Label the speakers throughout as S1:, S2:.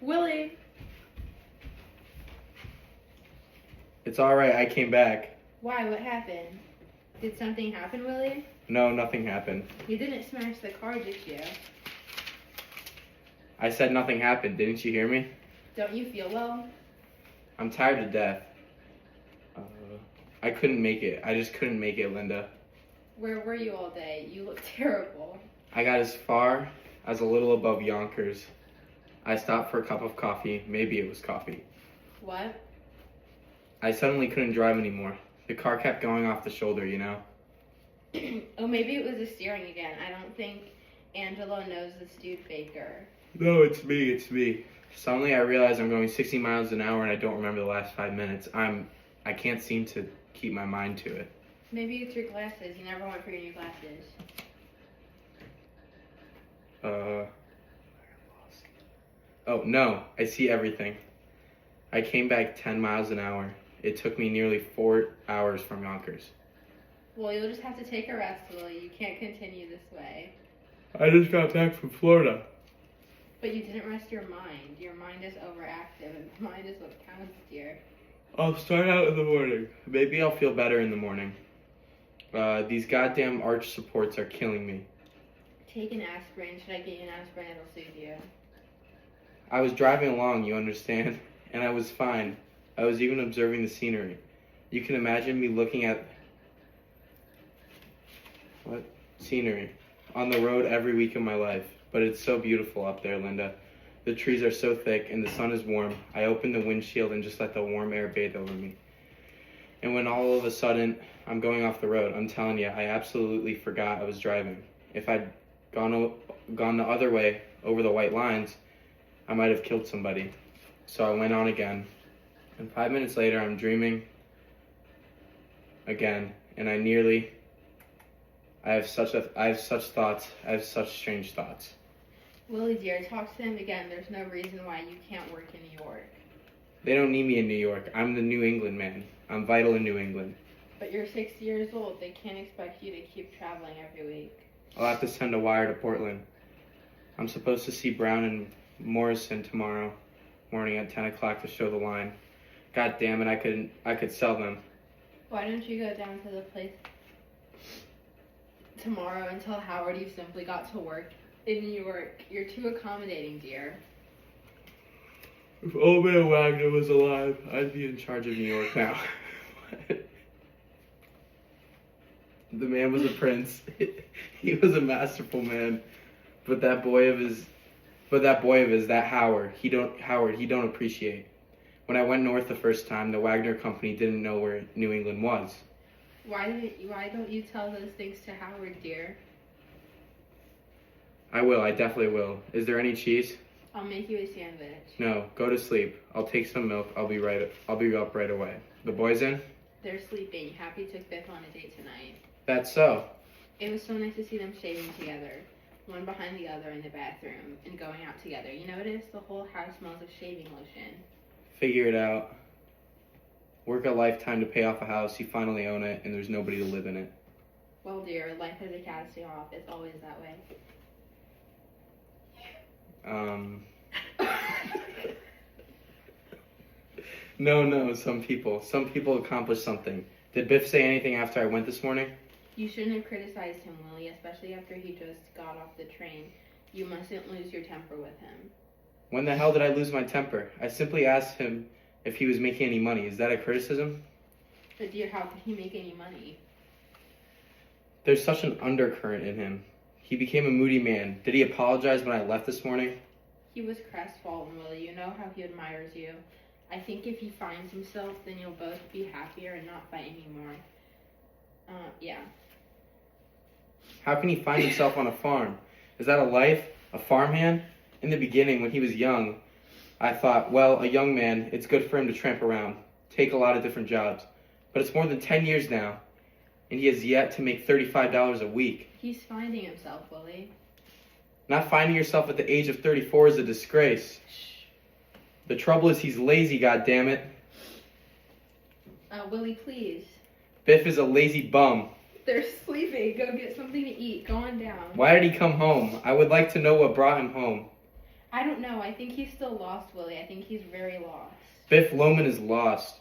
S1: Willie.
S2: It's alright, I came back.
S1: Why? What happened? Did something happen, Willie?
S2: No, nothing happened.
S1: You didn't smash the car, did you?
S2: I said nothing happened, didn't you hear me?
S1: Don't you feel well?
S2: I'm tired to death. I couldn't make it. I just couldn't make it, Linda.
S1: Where were you all day? You look terrible.
S2: I got as far as a little above Yonkers. I stopped for a cup of coffee. Maybe it was coffee.
S1: What?
S2: I suddenly couldn't drive anymore. The car kept going off the shoulder, you know?
S1: Oh, maybe it was the steering again. I don't think Angelo knows this dude Baker.
S2: No, it's me. Suddenly I realize I'm going 60 miles an hour and I don't remember the last 5 minutes. I can't seem to keep my mind to it.
S1: Maybe it's your glasses. You never went for your new glasses.
S2: Oh, no, I see everything. I came back 10 miles an hour. It took me nearly 4 hours from Yonkers.
S1: Well, you'll just have to take a rest, Willie. You can't continue this way.
S2: I just got back from Florida.
S1: But you didn't rest your mind. Your mind is overactive, and the mind is what counts, dear.
S2: I'll start out in the morning. Maybe I'll feel better in the morning. These goddamn arch supports are killing me.
S1: Take an aspirin. Should I get you an aspirin? It'll soothe you.
S2: I was driving along, you understand, and I was fine. I was even observing the scenery. You can imagine me looking at scenery on the road every week of my life. But it's so beautiful up there, Linda. The trees are so thick and the sun is warm. I open the windshield and just let the warm air bathe over me. And when all of a sudden I'm going off the road, I'm telling you, I absolutely forgot I was driving. If I'd gone the other way over the white lines, I might have killed somebody. So I went on again. And 5 minutes later, I'm dreaming again, and I have such strange thoughts.
S1: Willie, dear, talk to them again. There's no reason why you can't work in New York.
S2: They don't need me in New York. I'm the New England man. I'm vital in New England.
S1: But you're 60 years old. They can't expect you to keep traveling every week.
S2: I'll have to send a wire to Portland. I'm supposed to see Brown and Morrison tomorrow morning at 10 o'clock to show the line. God damn it, I could sell them.
S1: Why don't you go down to the place tomorrow and tell Howard you simply got to work in New York? You're too accommodating, dear.
S2: If Old Man Wagner was alive, I'd be in charge of New York now. The man was a prince. He was a masterful man. But that boy of his, that Howard, he don't appreciate. When I went north the first time, the Wagner Company didn't know where New England was.
S1: Why don't you tell those things to Howard, dear?
S2: I will, I definitely will. Is there any cheese?
S1: I'll make you a sandwich.
S2: No, go to sleep. I'll take some milk. I'll be up right away. The boys in?
S1: They're sleeping. Happy took Biff on a date tonight.
S2: That's so.
S1: It was so nice to see them shaving together, one behind the other in the bathroom, and going out together. You notice the whole house smells of shaving lotion.
S2: Figure it out. Work a lifetime to pay off a house, you finally own it, and there's nobody to live in it.
S1: Well, dear, life has a casting off. It's always that way.
S2: No, some people accomplish something. Did Biff say anything after I went this morning?
S1: You shouldn't have criticized him, Willie, especially after he just got off the train. You mustn't lose your temper with him.
S2: When the hell did I lose my temper? I simply asked him if he was making any money. Is that a criticism?
S1: But dear, how could he make any money?
S2: There's such an undercurrent in him. He became a moody man. Did he apologize when I left this morning?
S1: He was crestfallen, Willie. You know how he admires you. I think if he finds himself, then you'll both be happier and not fight anymore. Yeah.
S2: How can he find himself on a farm? Is that a life? A farmhand? In the beginning, when he was young, I thought, well, a young man, it's good for him to tramp around, take a lot of different jobs. But it's more than 10 years now, and he has yet to make $35 a week.
S1: He's finding himself, Willie.
S2: Not finding yourself at the age of 34 is a disgrace.
S1: Shh.
S2: The trouble is he's lazy, goddammit.
S1: Willie, please.
S2: Biff is a lazy bum.
S1: They're sleeping. Go get something to eat. Go on down.
S2: Why did he come home? I would like to know what brought him home.
S1: I don't know. I think he's still lost, Willie. I think he's very lost.
S2: Biff Loman is lost.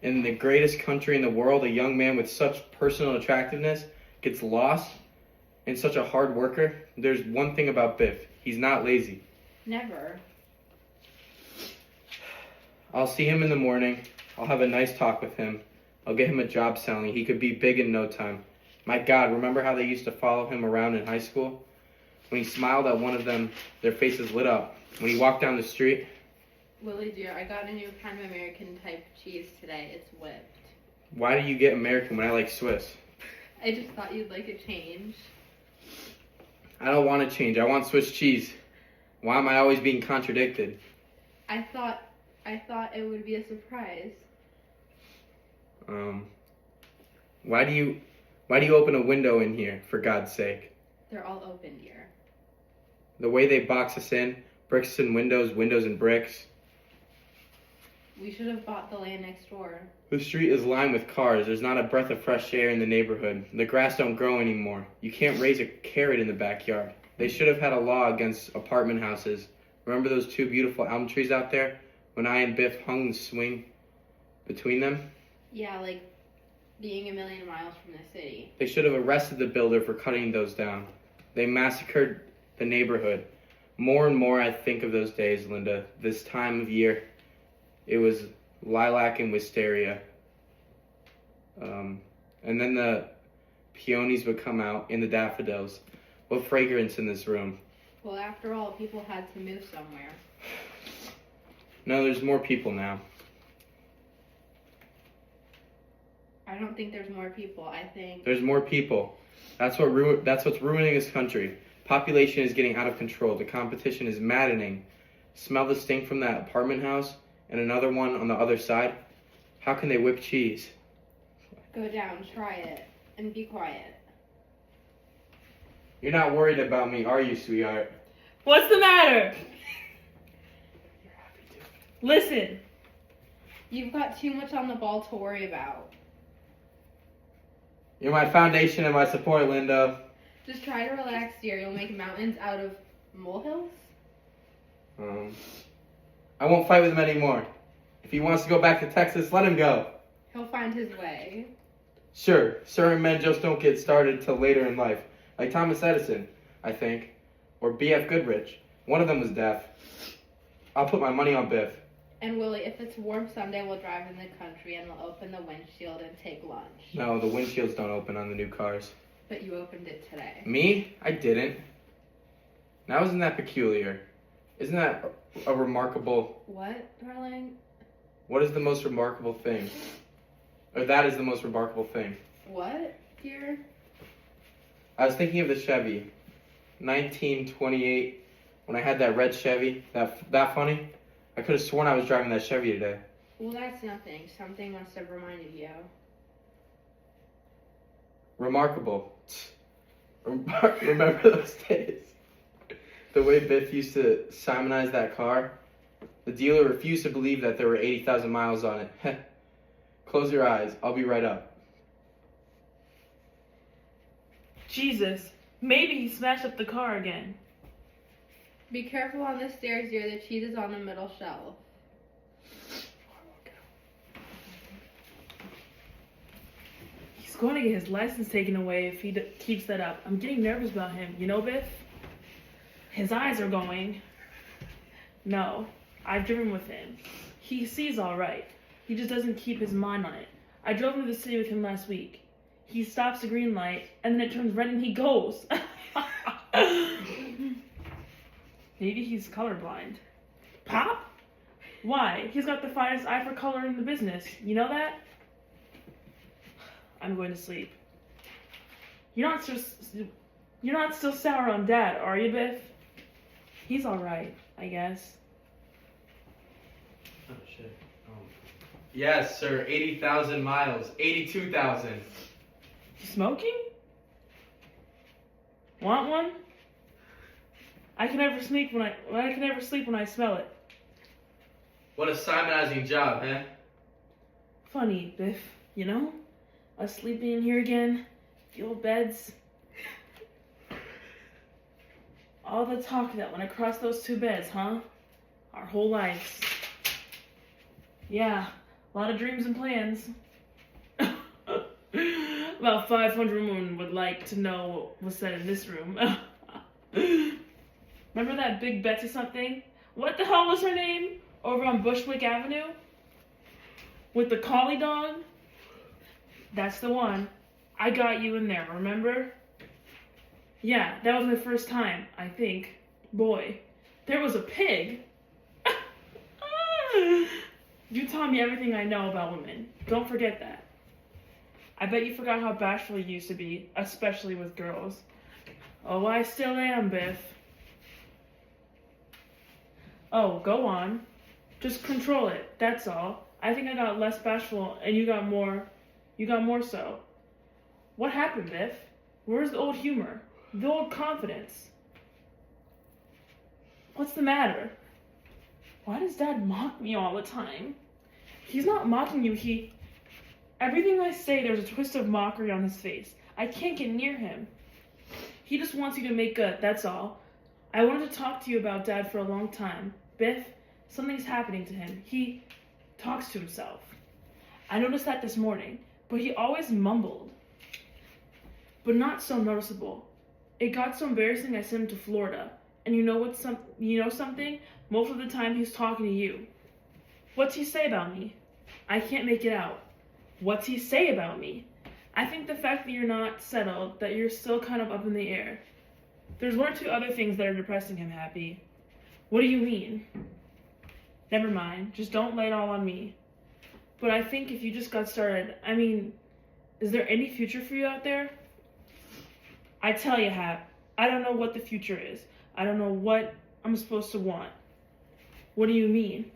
S2: In the greatest country in the world, a young man with such personal attractiveness gets lost and such a hard worker. There's one thing about Biff. He's not lazy.
S1: Never.
S2: I'll see him in the morning. I'll have a nice talk with him. I'll get him a job selling. He could be big in no time. My God, remember how they used to follow him around in high school? When he smiled at one of them, their faces lit up. When he walked down the street...
S1: Willie dear, I got a new kind of American type cheese today. It's whipped.
S2: Why do you get American when I like Swiss?
S1: I just thought you'd like a change.
S2: I don't want to change. I want Swiss cheese. Why am I always being contradicted?
S1: I thought it would be a surprise.
S2: Why do you open a window in here, for God's sake?
S1: They're all open, dear.
S2: The way they box us in, bricks and windows, windows and bricks.
S1: We should have bought the land next door.
S2: The street is lined with cars. There's not a breath of fresh air in the neighborhood. The grass don't grow anymore. You can't raise a carrot in the backyard. They should have had a law against apartment houses. Remember those two beautiful elm trees out there? When I and Biff hung the swing between them?
S1: Yeah, like being a million miles from the city.
S2: They should have arrested the builder for cutting those down. They massacred the neighborhood. More and more I think of those days, Linda. This time of year, it was lilac and wisteria. And then the peonies would come out and the daffodils. What fragrance in this room.
S1: Well, after all, people had to move somewhere.
S2: No, there's more people now.
S1: I don't think there's more people. I think...
S2: There's more people. That's what's ruining this country. Population is getting out of control. The competition is maddening. Smell the stink from that apartment house and another one on the other side. How can they whip cheese?
S1: Go down, try it, and be quiet.
S2: You're not worried about me, are you, sweetheart?
S3: What's the matter?
S2: You're happy too.
S3: Listen.
S1: You've got too much on the ball to worry about.
S2: You're my foundation and my support, Linda.
S1: Just try to relax, dear. You'll make mountains out of molehills?
S2: I won't fight with him anymore. If he wants to go back to Texas, let him go.
S1: He'll find his way.
S2: Sure, certain men just don't get started till later in life. Like Thomas Edison, I think. Or B.F. Goodrich. One of them was deaf. I'll put my money on Biff.
S1: And Willie, if it's warm Sunday, we'll drive in the country and we'll open the windshield and take lunch.
S2: No, the windshields don't open on the new cars.
S1: But you opened it today.
S2: Me? I didn't. Now isn't that peculiar? Isn't that a remarkable...
S1: What, darling?
S2: What is the most remarkable thing? Or that is the most remarkable thing.
S1: What, dear?
S2: I was thinking of the Chevy. 1928, when I had that red Chevy. That funny? I could have sworn I was driving that Chevy today.
S1: Well, that's nothing. Something must have reminded you.
S2: Remarkable. Remember those days? The way Biff used to simonize that car? The dealer refused to believe that there were 80,000 miles on it. Close your eyes. I'll be right up.
S3: Jesus. Maybe he smashed up the car again.
S1: Be careful on the stairs, dear. The cheese is on the middle shelf.
S3: He's going to get his license taken away if he keeps that up. I'm getting nervous about him. You know, Biff? His eyes are going. No, I've driven with him. He sees all right. He just doesn't keep his mind on it. I drove into the city with him last week. He stops the green light, and then it turns red and he goes. Maybe he's colorblind. Pop? Why? He's got the finest eye for color in the business. You know that? I'm going to sleep. You're not still sour on Dad, are you, Biff? He's all right, I guess.
S2: Oh, shit. Yes, sir. 80,000 miles. 82,000.
S3: You smoking? Want one? I can never sleep when I smell it.
S2: What a simonizing job, huh?
S3: Funny, Biff. You know? Us sleeping in here again. The old beds. All the talk that went across those two beds, huh? Our whole lives. Yeah, a lot of dreams and plans. About 500 women would like to know what was said in this room. Remember that big Betsy something? What the hell was her name? Over on Bushwick Avenue? With the collie dog? That's the one. I got you in there, remember? Yeah, that was my first time, I think. Boy, there was a pig. You taught me everything I know about women. Don't forget that. I bet you forgot how bashful you used to be, especially with girls. Oh, I still am, Biff. Oh, go on. Just control it, that's all. I think I got less bashful and you got more so. What happened, Biff? Where's the old humor? The old confidence? What's the matter? Why does Dad mock me all the time? He's not mocking you, Everything I say, there's a twist of mockery on his face. I can't get near him. He just wants you to make good, that's all. I wanted to talk to you about Dad for a long time. Biff, something's happening to him. He talks to himself. I noticed that this morning, but he always mumbled. But not so noticeable. It got so embarrassing I sent him to Florida. And you know something? Most of the time he's talking to you. What's he say about me? I can't make it out. What's he say about me? I think the fact that you're not settled, that you're still kind of up in the air. There's one or two other things that are depressing him, Happy. What do you mean? Never mind, just don't lay it all on me. But I think if you just got started, is there any future for you out there? I tell you, Hap, I don't know what the future is. I don't know what I'm supposed to want. What do you mean?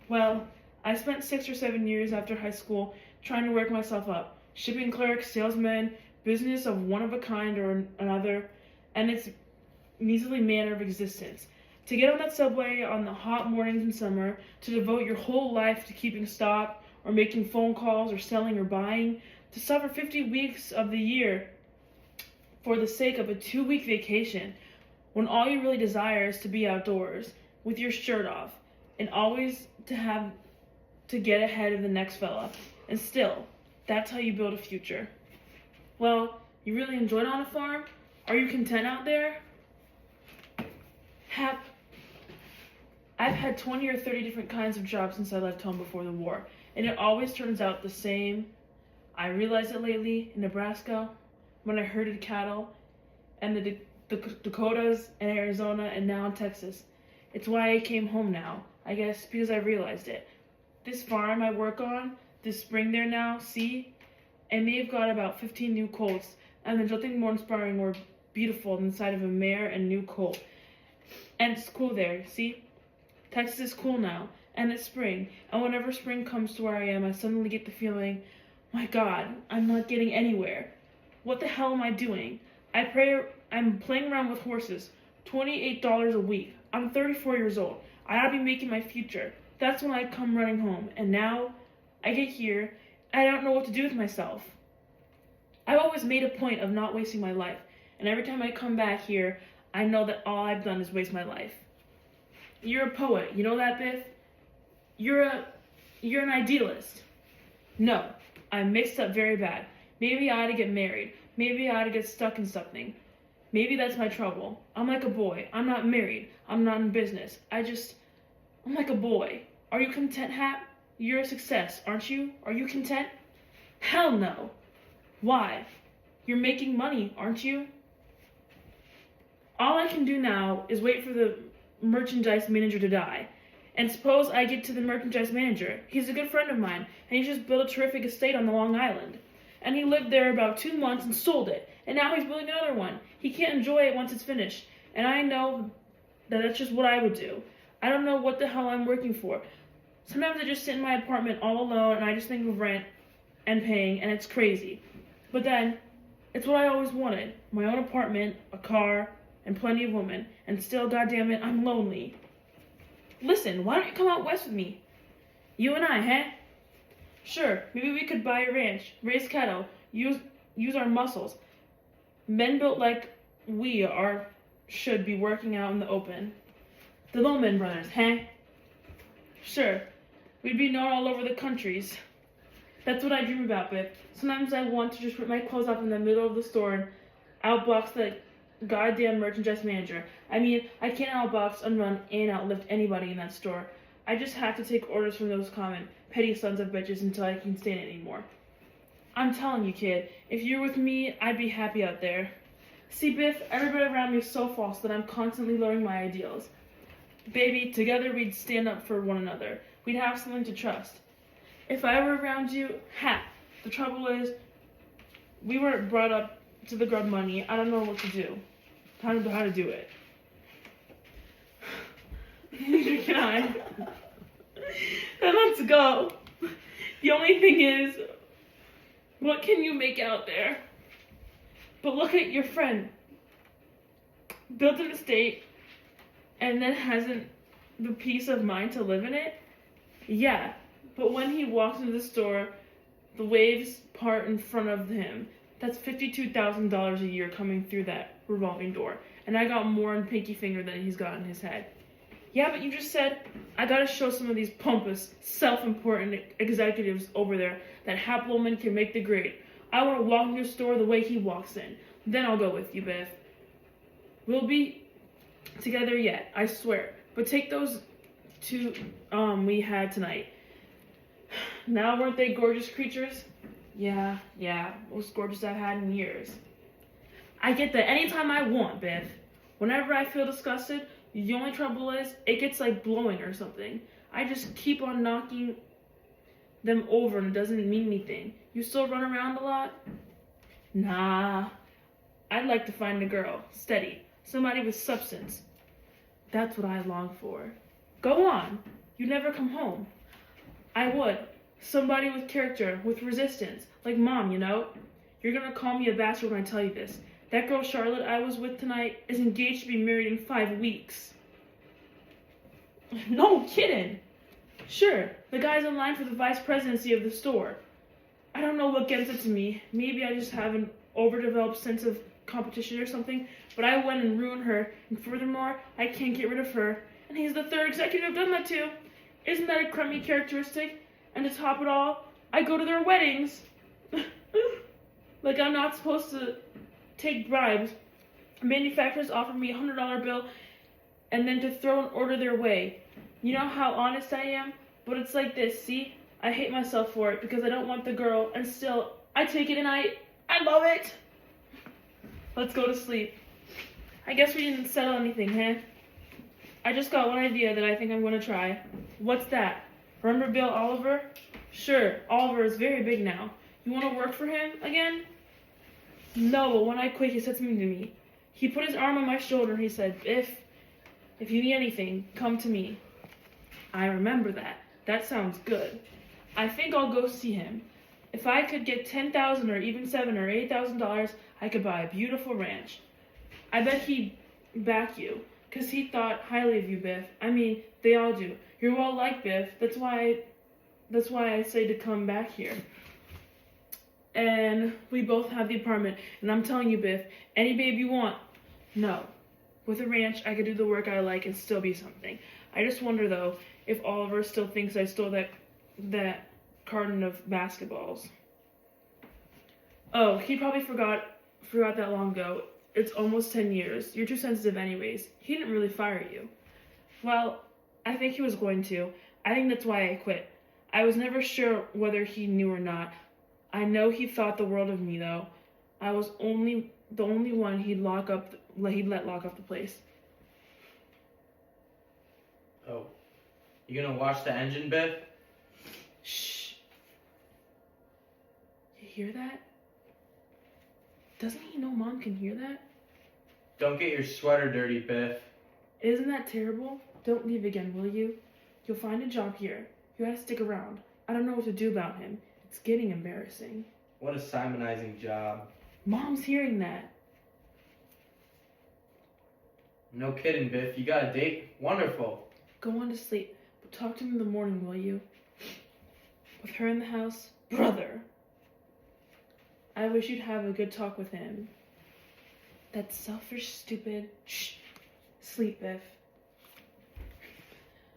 S3: Well, I spent 6 or 7 years after high school trying to work myself up. Shipping clerk, salesman, business of one of a kind or another, and its measly manner of existence. To get on that subway on the hot mornings in summer, to devote your whole life to keeping stock, or making phone calls, or selling or buying, to suffer 50 weeks of the year for the sake of a 2-week vacation, when all you really desire is to be outdoors, with your shirt off, and always to get ahead of the next fella. And still, that's how you build a future. Well, you really enjoyed on a farm? Are you content out there? Hap, I've had 20 or 30 different kinds of jobs since I left home before the war, and it always turns out the same. I realized it lately in Nebraska when I herded cattle, and the Dakotas and Arizona, and now in Texas. It's why I came home now, I guess, because I realized it. This farm I work on, this spring there now, see? I may have got about 15 new colts, and there's nothing more inspiring or beautiful than the sight of a mare and new colt. And it's cool there, see? Texas is cool now, and it's spring, and whenever spring comes to where I am, I suddenly get the feeling, my God, I'm not getting anywhere. What the hell am I doing? I'm playing around with horses, $28 a week. I'm 34 years old. I ought to be making my future. That's when I come running home, and now I get here, and I don't know what to do with myself. I've always made a point of not wasting my life, and every time I come back here, I know that all I've done is waste my life. You're a poet, you know that, Biff? You're an idealist. No, I'm mixed up very bad. Maybe I ought to get married. Maybe I ought to get stuck in something. Maybe that's my trouble. I'm like a boy. I'm not married. I'm not in business. I'm like a boy. Are you content, Hap? You're a success, aren't you? Are you content? Hell no. Why? You're making money, aren't you? All I can do now is wait for the merchandise manager to die. And suppose I get to the merchandise manager. He's a good friend of mine, and he just built a terrific estate on the Long Island. And he lived there about 2 months and sold it. And now he's building another one. He can't enjoy it once it's finished. And I know that that's just what I would do. I don't know what the hell I'm working for. Sometimes I just sit in my apartment all alone and I just think of rent and paying, and it's crazy. But then, it's what I always wanted. My own apartment, a car, and plenty of women. And still, goddammit, I'm lonely. Listen, why don't you come out west with me? You and I, huh? Sure, maybe we could buy a ranch, raise cattle, use our muscles. Men built like we are should be working out in the open. The Lowman brothers, huh? Sure, we'd be known all over the countries. That's what I dream about, Biff. Sometimes I want to just rip my clothes off in the middle of the store and outbox the goddamn merchandise manager. I mean, I can't outbox, unrun, and outlift anybody in that store. I just have to take orders from those common, petty sons of bitches until I can stand it anymore. I'm telling you, kid, if you're with me, I'd be happy out there. See, Biff, everybody around me is so false that I'm constantly lowering my ideals. Baby, together we'd stand up for one another. We'd have something to trust. If I were around you, the trouble is, we weren't brought up to the grub money. I don't know what to do. How to do it. Neither can I. Then let's go. The only thing is, what can you make out there? But look at your friend. Built an estate and then hasn't the peace of mind to live in it? Yeah, but when he walks into the store, the waves part in front of him. That's $52,000 a year coming through that revolving door. And I got more in pinky finger than he's got in his head. Yeah, but you just said, I gotta show some of these pompous, self-important executives over there that Haplowman can make the grade. I want to walk in your store the way he walks in. Then I'll go with you, Biff. We'll be together yet, I swear. But take those two we had tonight. Now, weren't they gorgeous creatures? Yeah, most gorgeous I've had in years. I get that anytime I want, Biff. Whenever I feel disgusted, the only trouble is, it gets like blowing or something. I just keep on knocking them over and it doesn't mean anything. You still run around a lot? Nah. I'd like to find a girl, steady, somebody with substance. That's what I long for. Go on. You never come home. I would. Somebody with character, with resistance. Like Mom, you know? You're gonna call me a bastard when I tell you this. That girl Charlotte I was with tonight is engaged to be married in 5 weeks. No kidding. Sure, the guy's in line for the vice presidency of the store. I don't know what gets it to me. Maybe I just have an overdeveloped sense of competition or something, but I went and ruined her, and furthermore, I can't get rid of her. And he's the third executive I've done that to. Isn't that a crummy characteristic? And to top it all, I go to their weddings. Like I'm not supposed to take bribes. Manufacturers offer me a $100 bill and then to throw an order their way. You know how honest I am? But it's like this, see? I hate myself for it because I don't want the girl, and still, I take it and I love it. Let's go to sleep. I guess we didn't settle anything, huh? I just got one idea that I think I'm going to try. What's that? Remember Bill Oliver? Sure, Oliver is very big now. You want to work for him again? No, but when I quit, he said something to me. He put his arm on my shoulder and he said, if you need anything, come to me. I remember that. That sounds good. I think I'll go see him. If I could get $10,000 or even $7,000 or $8,000, I could buy a beautiful ranch. I bet he'd back you, 'cause he thought highly of you, Biff. I mean, they all do. You're well liked, Biff. That's why I say to come back here. And we both have the apartment. And I'm telling you, Biff, any babe you want. No. With a ranch, I could do the work I like and still be something. I just wonder, though, if Oliver still thinks I stole that carton of basketballs. Oh, he probably forgot that long ago. It's almost 10 years. You're too sensitive anyways. He didn't really fire you. Well, I think he was going to. I think that's why I quit. I was never sure whether he knew or not. I know he thought the world of me, though. I was the only one he'd let lock up the place.
S2: Oh. You gonna watch the engine, Biff?
S3: Shh. You hear that? Doesn't he know Mom can hear that?
S2: Don't get your sweater dirty, Biff.
S3: Isn't that terrible? Don't leave again, will you? You'll find a job here. You gotta stick around. I don't know what to do about him. It's getting embarrassing.
S2: What a Simonizing job.
S3: Mom's hearing that.
S2: No kidding, Biff. You got a date? Wonderful.
S3: Go on to sleep, but talk to him in the morning, will you? With her in the house? Brother! I wish you'd have a good talk with him. That's selfish, stupid. Shh. Sleep, Biff.